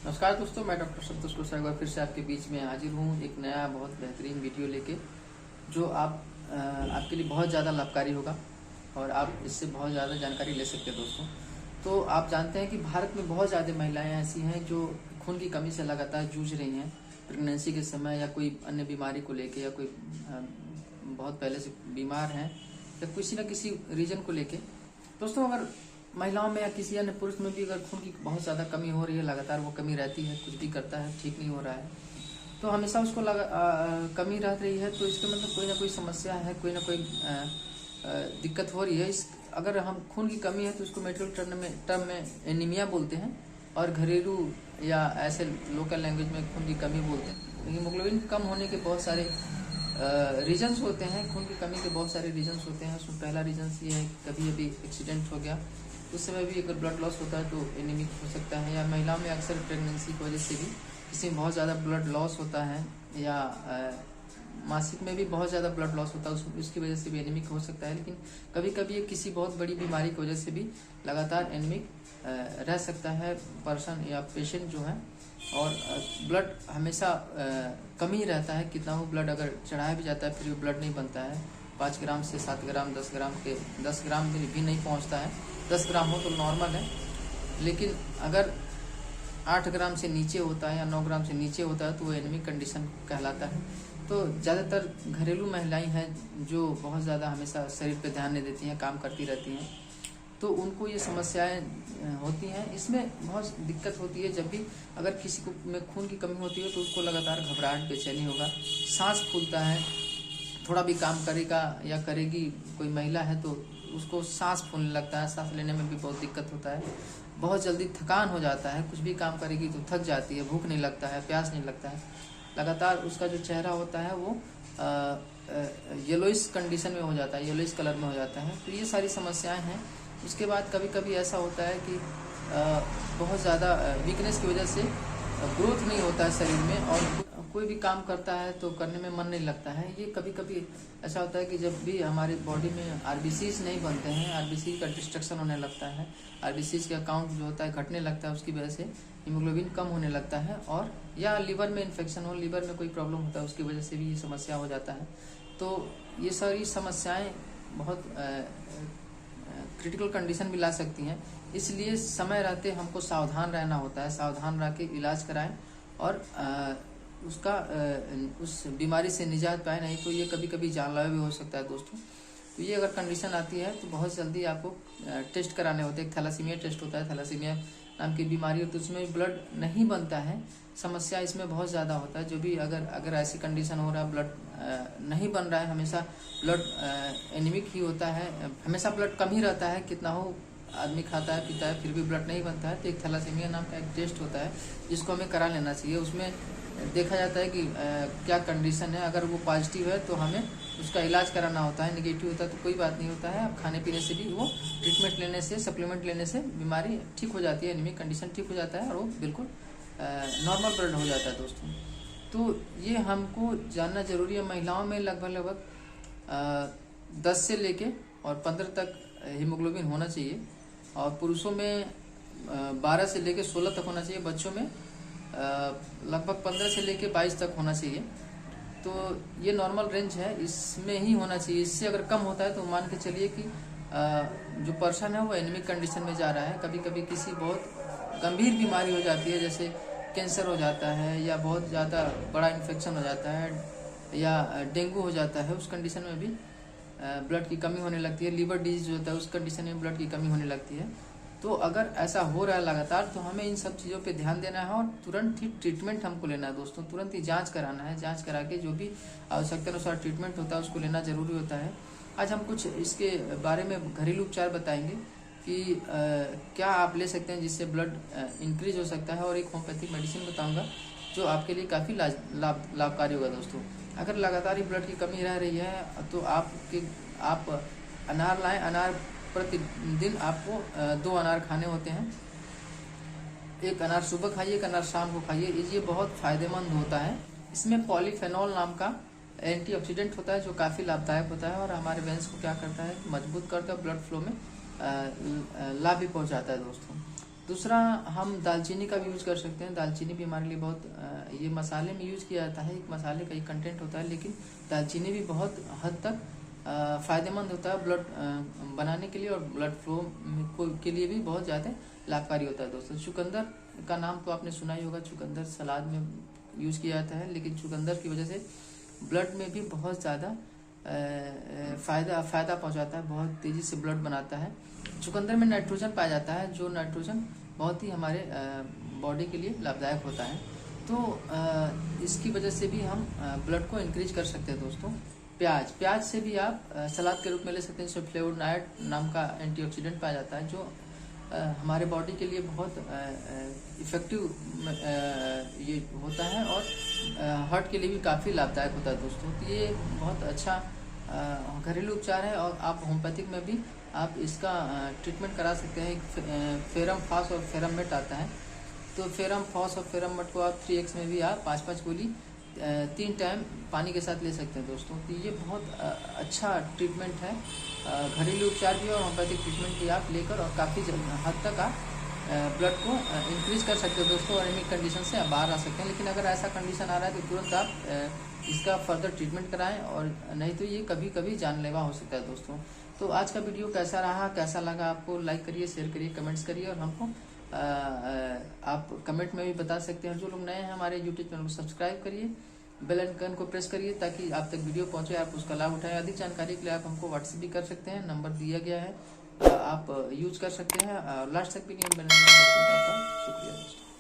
नमस्कार दोस्तों, मैं डॉक्टर संतोष कुशवाहा एक बार फिर से आपके बीच में हाजिर हूँ एक नया बहुत बेहतरीन वीडियो लेके जो आपके लिए बहुत ज़्यादा लाभकारी होगा और आप इससे बहुत ज़्यादा जानकारी ले सकते हैं दोस्तों। तो आप जानते हैं कि भारत में बहुत ज़्यादा महिलाएं ऐसी हैं जो खून की कमी से लगातार जूझ रही हैं प्रेगनेंसी के समय या कोई अन्य बीमारी को लेके या कोई बहुत पहले से बीमार हैं या किसी न किसी रीजन को लेके। दोस्तों, अगर महिलाओं में या किसी अन्य पुरुष में भी अगर खून की बहुत ज़्यादा कमी हो रही है, लगातार वो कमी रहती है, कुछ भी करता है ठीक नहीं हो रहा है, तो हमेशा उसको कमी रह रही है, तो इसका मतलब कोई ना कोई समस्या है, कोई ना कोई दिक्कत हो रही है। अगर हम खून की कमी है तो उसको मेडिकल टर्म में एनीमिया बोलते हैं और घरेलू या ऐसे लोकल लैंग्वेज में खून की कमी बोलते हैं। हीमोग्लोबिन कम होने के बहुत सारे रीजन्स होते हैं, खून की कमी के बहुत सारे रीजन्स होते हैं। उसमें पहला रीजन ये है कभी अभी एक्सीडेंट हो गया, उस समय भी अगर ब्लड लॉस होता है तो एनीमिक हो सकता है, या महिलाओं में अक्सर प्रेगनेंसी की वजह से भी किसी में बहुत ज़्यादा ब्लड लॉस होता है, या मासिक में भी बहुत ज़्यादा ब्लड लॉस होता है, उसकी वजह से भी एनीमिक हो सकता है। लेकिन कभी कभी किसी बहुत बड़ी बीमारी की वजह से भी लगातार एनीमिक रह सकता है पर्सन या पेशेंट जो है। और ब्लड हमेशा कमी रहता है, कितना हो ब्लड अगर चढ़ाया भी जाता है फिर भी ब्लड नहीं बनता है। 5 ग्राम से 7 ग्राम 10 ग्राम भी नहीं पहुंचता है। 10 ग्राम हो तो नॉर्मल है, लेकिन अगर 8 ग्राम से नीचे होता है या 9 ग्राम से नीचे होता है तो वो एनीमिक कंडीशन कहलाता है। तो ज़्यादातर घरेलू महिलाएं हैं जो बहुत ज़्यादा हमेशा शरीर पे ध्यान नहीं देती हैं, काम करती रहती हैं, तो उनको ये समस्याएं होती हैं। इसमें बहुत दिक्कत होती है जब भी अगर किसी को में खून की कमी होती है तो उसको लगातार घबराहट बेचैनी होगा, सांस फूलता है, थोड़ा भी काम करेगा या करेगी कोई महिला है तो उसको सांस फूलने लगता है, सांस लेने में भी बहुत दिक्कत होता है, बहुत जल्दी थकान हो जाता है, कुछ भी काम करेगी तो थक जाती है, भूख नहीं लगता है, प्यास नहीं लगता है, लगातार उसका जो चेहरा होता है वो येलोइश कंडीशन में हो जाता है, येलोइश कलर में हो जाता है। तो ये सारी समस्याएं हैं। उसके बाद कभी कभी ऐसा होता है कि बहुत ज़्यादा वीकनेस की वजह से ग्रोथ नहीं होता है शरीर में, और कोई भी काम करता है तो करने में मन नहीं लगता है। ये कभी कभी ऐसा होता है कि जब भी हमारी बॉडी में आरबीसीज नहीं बनते हैं, आरबीसी का डिस्ट्रक्शन होने लगता है, आरबीसीज का काउंट जो होता है घटने लगता है, उसकी वजह से हीमोग्लोबिन कम होने लगता है, और या लीवर में इन्फेक्शन हो, लीवर में कोई प्रॉब्लम होता है, उसकी वजह से भी ये समस्या हो जाता है। तो ये सारी समस्याएँ बहुत क्रिटिकल कंडीशन भी ला सकती हैं, इसलिए समय रहते हमको सावधान रहना होता है, सावधान रह के इलाज कराएं और उस बीमारी से निजात पाए, नहीं तो ये कभी कभी जानलेवा भी हो सकता है दोस्तों। तो ये अगर कंडीशन आती है तो बहुत जल्दी आपको टेस्ट कराने होते हैं। एक थैलासीमिया टेस्ट होता है, थैलासीमिया नाम की बीमारी होती है, उसमें ब्लड नहीं बनता है, समस्या इसमें बहुत ज़्यादा होता है। जो भी अगर ऐसी कंडीशन हो रहा है, ब्लड नहीं बन रहा है, हमेशा ब्लड एनीमिक ही होता है, हमेशा ब्लड कम ही रहता है, कितना हो आदमी खाता है पीता है फिर भी ब्लड नहीं बनता है, तो एक थैलासीमिया नाम का एक टेस्ट होता है जिसको हमें करा लेना चाहिए। उसमें देखा जाता है कि क्या कंडीशन है, अगर वो पॉजिटिव है तो हमें उसका इलाज कराना होता है, नेगेटिव होता है तो कोई बात नहीं होता है। अब खाने पीने से भी वो ट्रीटमेंट लेने से, सप्लीमेंट लेने से बीमारी ठीक हो जाती है, एनीमिक कंडीशन ठीक हो जाता है और वो बिल्कुल नॉर्मल ब्लड हो जाता है दोस्तों। तो ये हमको जानना जरूरी है। महिलाओं में लगभग 10 से लेके और 15 तक हीमोग्लोबिन होना चाहिए, और पुरुषों में 12 से लेके 16 तक होना चाहिए, बच्चों में लगभग 15 से लेके 22 तक होना चाहिए। तो ये नॉर्मल रेंज है, इसमें ही होना चाहिए। इससे अगर कम होता है तो मान के चलिए कि जो पर्सन है वो एनीमिक कंडीशन में जा रहा है। कभी कभी किसी बहुत गंभीर बीमारी हो जाती है, जैसे कैंसर हो जाता है या बहुत ज़्यादा बड़ा इन्फेक्शन हो जाता है या डेंगू हो जाता है, उस कंडीशन में भी ब्लड की कमी होने लगती है। लीवर डिजीज होता है, उस कंडीशन में ब्लड की कमी होने लगती है। तो अगर ऐसा हो रहा है लगातार तो हमें इन सब चीज़ों पे ध्यान देना है और तुरंत ही ट्रीटमेंट हमको लेना है दोस्तों। तुरंत ही जांच कराना है, जांच करा के जो भी आवश्यकता अनुसार ट्रीटमेंट होता है उसको लेना जरूरी होता है। आज हम कुछ इसके बारे में घरेलू उपचार बताएंगे कि क्या आप ले सकते हैं जिससे ब्लड इंक्रीज हो सकता है, और एक होम्योपैथिक मेडिसिन बताऊँगा जो आपके लिए काफ़ी लाभकारी होगा दोस्तों। अगर लगातार ही ब्लड की कमी रह रही है तो आप अनार लाएं। अनार प्रतिदिन आपको 2 अनार खाने होते हैं, एक अनार सुबह खाइए, एक अनार शाम को खाइए। ये बहुत फायदेमंद होता है। इसमें पॉलीफेनॉल नाम का एंटीऑक्सीडेंट होता है जो काफ़ी लाभदायक होता है और हमारे वेंस को क्या करता है, मजबूत करता है, ब्लड फ्लो में लाभ भी पहुंचाता है दोस्तों। दूसरा, हम दालचीनी का भी यूज कर सकते हैं। दालचीनी भी हमारे लिए बहुत ये मसाले में यूज किया जाता है, एक मसाले का ही कंटेंट होता है, लेकिन दालचीनी भी बहुत हद तक फायदेमंद होता है ब्लड बनाने के लिए, और ब्लड फ्लो के लिए भी बहुत ज़्यादा लाभकारी होता है दोस्तों। चुकंदर का नाम तो आपने सुना ही होगा, चुकंदर सलाद में यूज किया जाता है, लेकिन चुकंदर की वजह से ब्लड में भी बहुत ज़्यादा फायदा पहुंचाता है, बहुत तेजी से ब्लड बनाता है। चुकंदर में नाइट्रोजन पाया जाता है, जो नाइट्रोजन बहुत ही हमारे बॉडी के लिए लाभदायक होता है। तो इसकी वजह से भी हम ब्लड को इंक्रीज कर सकते हैं दोस्तों। प्याज से भी आप सलाद के रूप में ले सकते हैं, जिसमें फ्लेवोनाइड नाम का एंटीऑक्सीडेंट पाया जाता है, जो हमारे बॉडी के लिए बहुत इफेक्टिव ये होता है, और हार्ट के लिए भी काफ़ी लाभदायक होता है दोस्तों। तो ये बहुत अच्छा घरेलू उपचार है, और आप होम्योपैथिक में भी आप इसका ट्रीटमेंट करा सकते हैं। एक फेरम फास और फेरममेट आता है, तो फेरम फास और फेरममेट को आप 3x में भी आप 5-5 गोली 3 टाइम पानी के साथ ले सकते हैं दोस्तों। तो ये बहुत अच्छा ट्रीटमेंट है, घरेलू उपचार भी और होम्योपैथिक ट्रीटमेंट भी आप लेकर और काफ़ी हद तक आप ब्लड को इंक्रीज कर सकते हो दोस्तों, और एनीमिक कंडीशन से आप बाहर आ सकते हैं। लेकिन अगर ऐसा कंडीशन आ रहा है तो तुरंत आप इसका फर्दर ट्रीटमेंट कराएं, और नहीं तो ये कभी कभी जानलेवा हो सकता है दोस्तों। तो आज का वीडियो कैसा रहा, कैसा लगा आपको, लाइक करिए, शेयर करिए, कमेंट्स करिए, और हमको आप कमेंट में भी बता सकते हैं। जो लोग नए हैं हमारे यूट्यूब चैनल को सब्सक्राइब करिए, बेल आइकन को प्रेस करिए, ताकि आप तक वीडियो पहुंचे, आप उसका लाभ उठाएं। अधिक जानकारी के लिए आप हमको व्हाट्सएप भी कर सकते हैं, नंबर दिया गया है, आप यूज कर सकते हैं। लास्ट तक भी नहीं बनने में शुक्रिया दोस्तों।